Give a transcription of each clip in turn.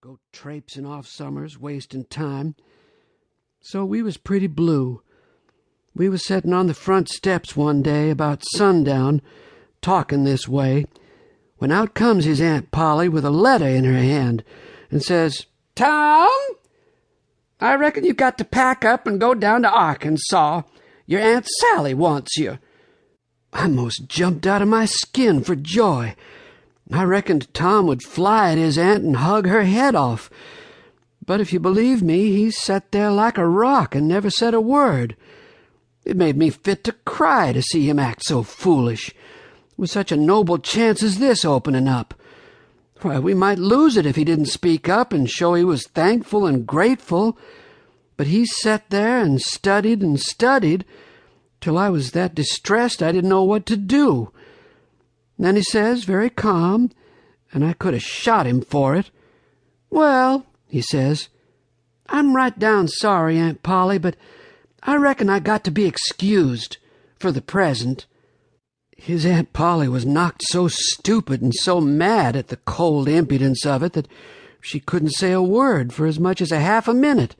go traipsing off summers, wasting time. So we was pretty blue. We was setting on the front steps one day about sundown, talking this way, when out comes his Aunt Polly with a letter in her hand and says, "Tom, I reckon you got to pack up and go down to Arkansas. Your Aunt Sally wants you." I most jumped out of my skin for joy. I reckoned Tom would fly at his aunt and hug her head off. But if you believe me, he sat there like a rock and never said a word. It made me fit to cry to see him act so foolish, with such a noble chance as this opening up. Why, we might lose it if he didn't speak up and show he was thankful and grateful. But he sat there and studied till I was that distressed I didn't know what to do. Then he says, very calm, and I could have shot him for it, "Well," he says, "I'm right down sorry, Aunt Polly, but I reckon I got to be excused, for the present." His Aunt Polly was knocked so stupid and so mad at the cold impudence of it that she couldn't say a word for as much as a half a minute.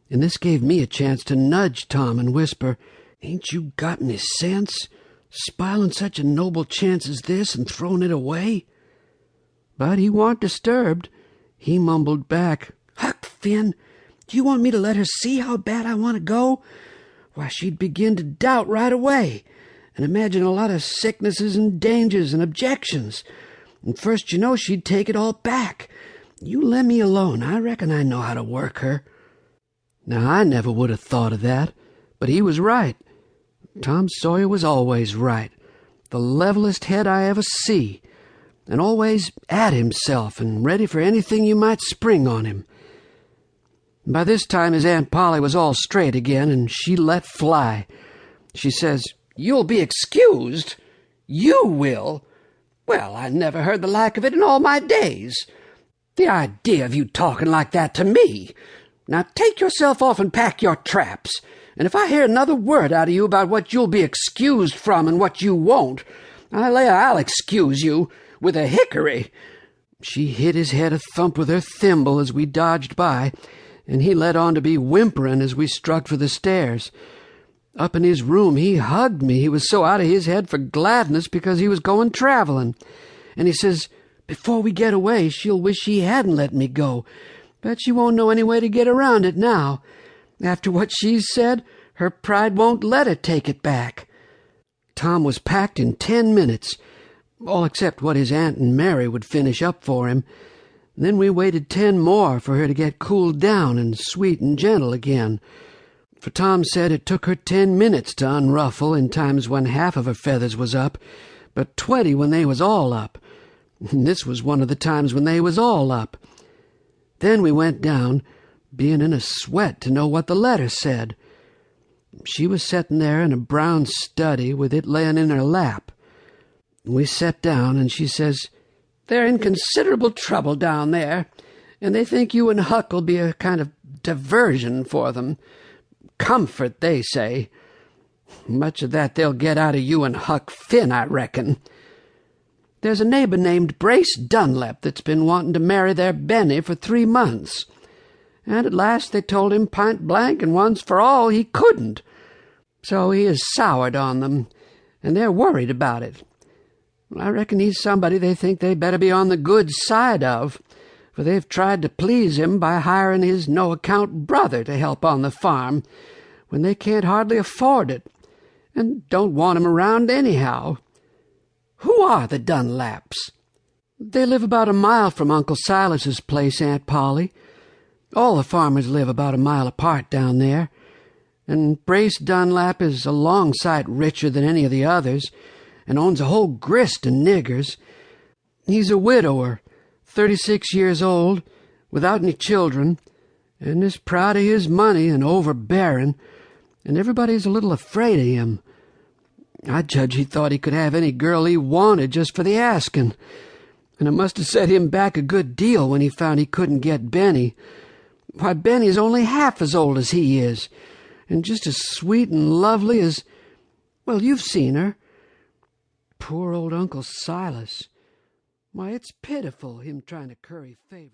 And this gave me a chance to nudge Tom and whisper, "Ain't you got any sense? Spiling such a noble chance as this and throwing it away?" But he warn't disturbed. He mumbled back, "Huck, Finn, do you want me to let her see how bad I want to go? Why, she'd begin to doubt right away, and imagine a lot of sicknesses and dangers and objections. And first you know she'd take it all back. You let me alone. I reckon I know how to work her." Now, I never would have thought of that, but he was right. Tom Sawyer was always right, the levelest head I ever see, and always at himself and ready for anything you might spring on him. By this time his Aunt Polly was all straight again, and she let fly. She says, "You'll be excused? You will? Well, I never heard the like of it in all my days. The idea of you talking like that to me! Now take yourself off and pack your traps, and if I hear another word out of you about what you'll be excused from and what you won't, I lay I'll excuse you with a hickory." She hit his head a thump with her thimble as we dodged by, and he let on to be whimpering as we struck for the stairs. Up in his room he hugged me. He was so out of his head for gladness because he was going traveling. And he says, before we get away, she'll wish she hadn't let me go, but she won't know any way to get around it now. After what she's said, her pride won't let her take it back. Tom was packed in 10 minutes, all except what his Aunt and Mary would finish up for him. Then we waited 10 more for her to get cooled down and sweet and gentle again. For Tom said it took her 10 minutes to unruffle in times when half of her feathers was up, but 20 when they was all up. And this was one of the times when they was all up. Then we went down, being in a sweat to know what the letter said. She was setting there in a brown study with it laying in her lap. We sat down, and she says, "They're in considerable trouble down there, and they think you and Huck'll be a kind of diversion for them. Comfort, they say. Much of that they'll get out of you and Huck Finn, I reckon. There's a neighbor named Brace Dunlap that's been wanting to marry their Benny for 3 months. And at last they told him pint blank and once for all he couldn't. So he has soured on them, and they're worried about it. I reckon he's somebody they think they better be on the good side of, for they've tried to please him by hiring his no-account brother to help on the farm, when they can't hardly afford it, and don't want him around anyhow." "Who are the Dunlaps?" "They live about a mile from Uncle Silas's place, Aunt Polly. All the farmers live about a mile apart down there, and Brace Dunlap is a long sight richer than any of the others, and owns a whole grist of niggers. He's a widower, 36 years old, without any children, and is proud of his money and overbearing, and everybody's a little afraid of him. I judge he thought he could have any girl he wanted just for the asking, and it must have set him back a good deal when he found he couldn't get Benny. Why, Benny's only half as old as he is, and just as sweet and lovely as— well, you've seen her. Poor old Uncle Silas. Why, it's pitiful, him trying to curry favor.